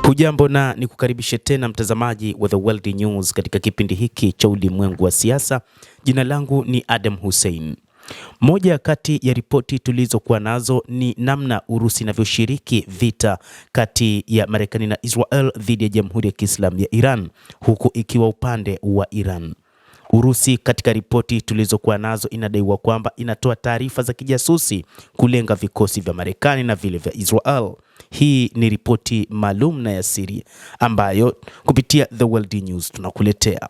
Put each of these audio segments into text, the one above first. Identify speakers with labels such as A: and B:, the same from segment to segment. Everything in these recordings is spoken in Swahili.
A: Hujambo na nikukaribishe tena mtazamaji wa The World News katika kipindi hiki cha ulimwengu wa siasa. Jina langu ni Adam Hussein. Moja kati ya ripoti tulizokuwa nazo ni namna Urusi inavyoshiriki vita kati ya Marekani na Israel dhidi ya Jamhuri ya Kiislamu ya Iran, huku ikiwa upande wa Iran. Urusi katika ripoti tulizokuwa nazo inadaiwa kwamba inatoa taarifa za kijasusi kulenga vikosi vya Marekani na vile vya Israel. Hii ni ripoti maalum na ya siri ambayo kupitia The World News tunakuletea.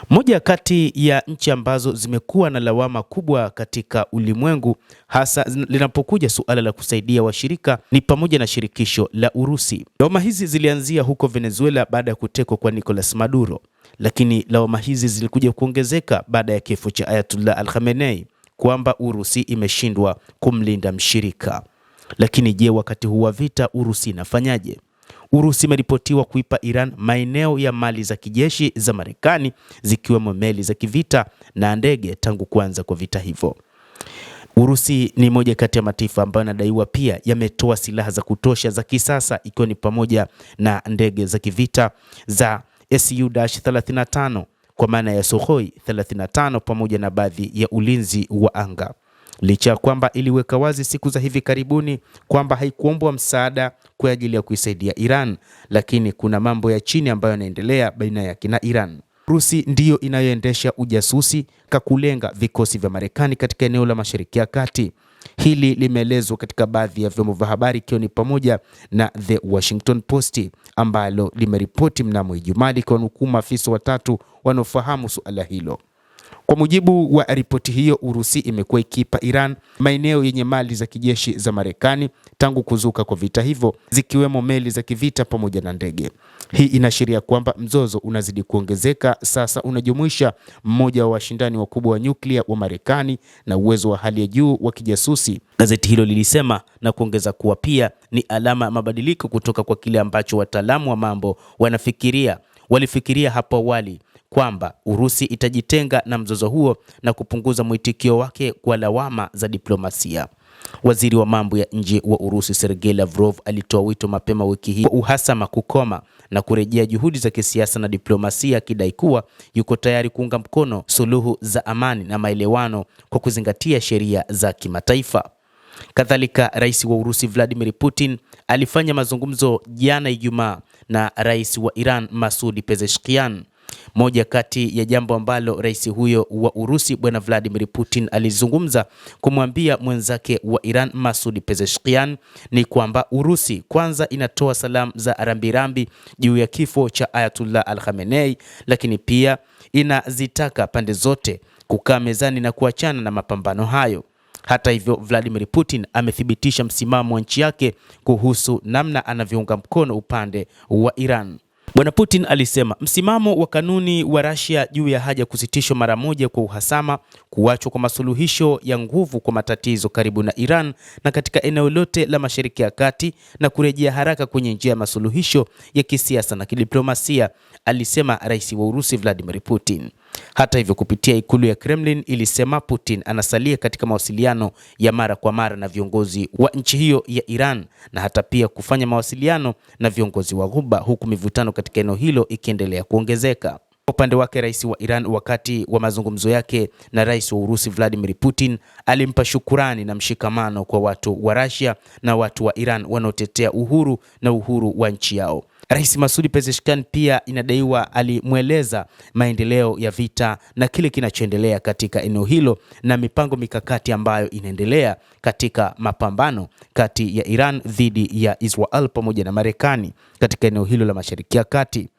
A: Moja kati ya nchi ambazo zimekuwa na lawama kubwa katika ulimwengu hasa linapokuja suala la kusaidia washirika ni pamoja na shirikisho la Urusi. Lawama hizi zilianzia huko Venezuela baada ya kutekwa kwa Nicolas Maduro, lakini lawama hizi zilikuja kuongezeka baada ya kifo cha Ayatollah Al-Khamenei kwamba Urusi imeshindwa kumlinda mshirika. Lakini je, wakati huu wa vita Urusi inafanyaje? Urusi imeripotiwa kuipa Iran maeneo ya mali za kijeshi za Marekani zikiwemo meli za kivita na ndege tangu kuanza kwa vita hivyo. Urusi ni moja kati ya mataifa ambayo yanadaiwa pia yametoa silaha za kutosha za kisasa ikiwa ni pamoja na ndege za kivita za Su-35 kwa maana ya Sukhoi 35 pamoja na baadhi ya ulinzi wa anga. Licha ya kwamba iliweka wazi siku za hivi karibuni kwamba haikuombwa msaada kwa ajili ya kuisaidia Iran, lakini kuna mambo ya chini ambayo yanaendelea baina yake na Iran. Urusi ndiyo inayoendesha ujasusi kakulenga vikosi vya Marekani katika eneo la Mashariki ya Kati. Hili limeelezwa katika baadhi ya vyombo vya habari ikiwa ni pamoja na The Washington Post ambalo limeripoti mnamo Ijumaa likinukuu maafisa watatu wanaofahamu suala hilo. Kwa mujibu wa ripoti hiyo, Urusi imekuwa ikipa Iran maeneo yenye mali za kijeshi za Marekani tangu kuzuka kwa vita hivyo, zikiwemo meli za kivita pamoja na ndege. Hii inaashiria kwamba mzozo unazidi kuongezeka, sasa unajumuisha mmoja wa washindani wakubwa wa nyuklia wa Marekani na uwezo wa hali ya juu wa kijasusi. Gazeti hilo lilisema na kuongeza kuwa pia ni alama ya mabadiliko kutoka kwa kile ambacho wataalamu wa mambo walifikiria hapo awali kwamba Urusi itajitenga na mzozo huo na kupunguza mwitikio wake kwa lawama za diplomasia. Waziri wa mambo ya nje wa Urusi Sergei Lavrov alitoa wito mapema wiki hii kwa uhasama kukoma na kurejea juhudi za kisiasa na diplomasia, akidai kuwa yuko tayari kuunga mkono suluhu za amani na maelewano kwa kuzingatia sheria za kimataifa. Kadhalika, rais wa Urusi Vladimir Putin alifanya mazungumzo jana Ijumaa na rais wa Iran Masoud Pezeshkian. Moja kati ya jambo ambalo rais huyo wa Urusi bwana Vladimir Putin alizungumza kumwambia mwenzake wa Iran Masoud Pezeshkian ni kwamba Urusi kwanza inatoa salamu za rambirambi juu ya kifo cha Ayatollah Al-Khamenei, lakini pia inazitaka pande zote kukaa mezani na kuachana na mapambano hayo. Hata hivyo, Vladimir Putin amethibitisha msimamo wa nchi yake kuhusu namna anavyounga mkono upande wa Iran. Bwana Putin alisema msimamo wa kanuni wa Russia juu ya haja kusitishwa mara moja kwa uhasama, kuachwa kwa masuluhisho ya nguvu kwa matatizo karibu na Iran na katika eneo lote la Mashariki ya Kati na kurejea haraka kwenye njia ya masuluhisho ya kisiasa na kidiplomasia, alisema rais wa Urusi Vladimir Putin. Hata hivyo, kupitia ikulu ya Kremlin ilisema Putin anasalia katika mawasiliano ya mara kwa mara na viongozi wa nchi hiyo ya Iran na hata pia kufanya mawasiliano na viongozi wa Ghuba, huku mivutano katika eneo hilo ikiendelea kuongezeka. Upande wake, rais wa Iran wakati wa mazungumzo yake na rais wa Urusi Vladimir Putin alimpa shukurani na mshikamano kwa watu wa Russia na watu wa Iran wanaotetea uhuru wa nchi yao. Rais Masoud Pezeshkian pia inadaiwa alimweleza maendeleo ya vita na kile kinachoendelea katika eneo hilo na mipango mikakati ambayo inaendelea katika mapambano kati ya Iran dhidi ya Israel pamoja na Marekani katika eneo hilo la Mashariki ya Kati.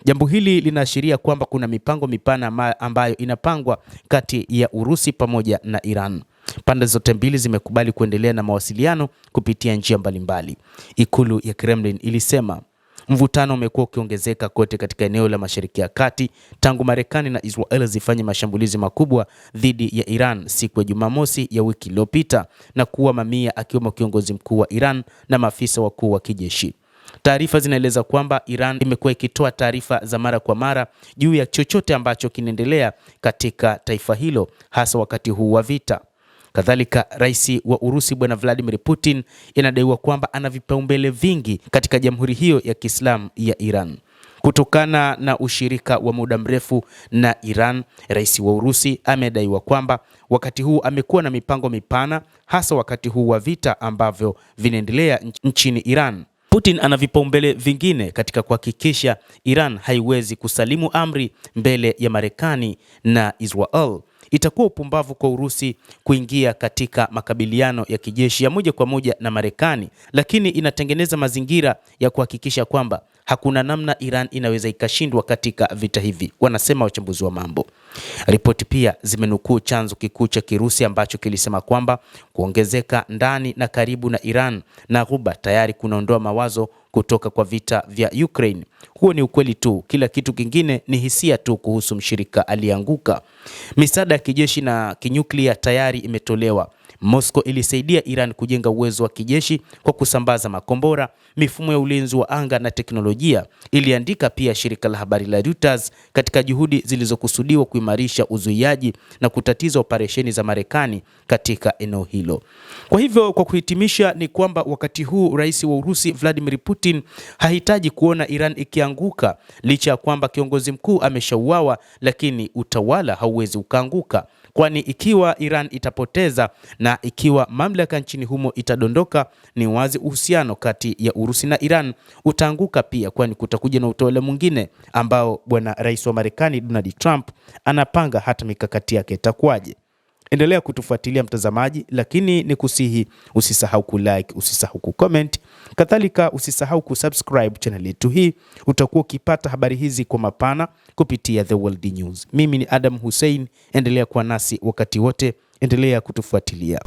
A: Jambo hili linaashiria kwamba kuna mipango mipana ambayo inapangwa kati ya Urusi pamoja na Iran. Pande zote mbili zimekubali kuendelea na mawasiliano kupitia njia mbalimbali. Ikulu ya Kremlin ilisema mvutano umekuwa ukiongezeka kote katika eneo la Mashariki ya Kati tangu Marekani na Israel zifanye mashambulizi makubwa dhidi ya Iran siku ya Jumamosi ya wiki iliyopita na kuwa mamia, akiwemo kiongozi mkuu wa Iran na maafisa wakuu wa kijeshi. Taarifa zinaeleza kwamba Iran imekuwa ikitoa taarifa za mara kwa mara juu ya chochote ambacho kinaendelea katika taifa hilo, hasa wakati huu wa vita. Kadhalika, rais wa Urusi Bwana Vladimir Putin inadaiwa kwamba ana vipaumbele vingi katika jamhuri hiyo ya Kiislamu ya Iran. Kutokana na ushirika wa muda mrefu na Iran, rais wa Urusi amedaiwa kwamba wakati huu amekuwa na mipango mipana, hasa wakati huu wa vita ambavyo vinaendelea nchini Iran. Putin ana vipaumbele vingine katika kuhakikisha Iran haiwezi kusalimu amri mbele ya Marekani na Israel. Itakuwa upumbavu kwa Urusi kuingia katika makabiliano ya kijeshi ya moja kwa moja na Marekani, lakini inatengeneza mazingira ya kuhakikisha kwamba hakuna namna Iran inaweza ikashindwa katika vita hivi, wanasema wachambuzi wa mambo. Ripoti pia zimenukuu chanzo kikuu cha Kirusi ambacho kilisema kwamba kuongezeka ndani na karibu na Iran na Ghuba tayari kunaondoa mawazo kutoka kwa vita vya Ukraine. Huo ni ukweli tu, kila kitu kingine ni hisia tu kuhusu mshirika alianguka. Misaada ya kijeshi na kinyuklia tayari imetolewa. Moscow ilisaidia Iran kujenga uwezo wa kijeshi kwa kusambaza makombora, mifumo ya ulinzi wa anga na teknolojia, iliandika pia shirika la habari la Reuters, katika juhudi zilizokusudiwa kuimarisha uzuiaji na kutatiza operesheni za Marekani katika eneo hilo. Kwa hivyo, kwa kuhitimisha ni kwamba wakati huu rais wa Urusi Vladimir Putin hahitaji kuona Iran ikianguka, licha ya kwamba kiongozi mkuu ameshauawa, lakini utawala hauwezi ukaanguka. Kwani ikiwa Iran itapoteza na ikiwa mamlaka nchini humo itadondoka, ni wazi uhusiano kati ya Urusi na Iran utaanguka pia, kwani kutakuja na utawala mwingine ambao bwana rais wa Marekani Donald Trump anapanga hata mikakati yake itakuwaje. Endelea kutufuatilia mtazamaji, lakini ni kusihi usisahau kulike, usisahau kucomment, kadhalika usisahau kusubscribe channel yetu hii. Utakuwa ukipata habari hizi kwa mapana kupitia The World News. Mimi ni Adam Hussein, endelea kuwa nasi wakati wote, endelea kutufuatilia.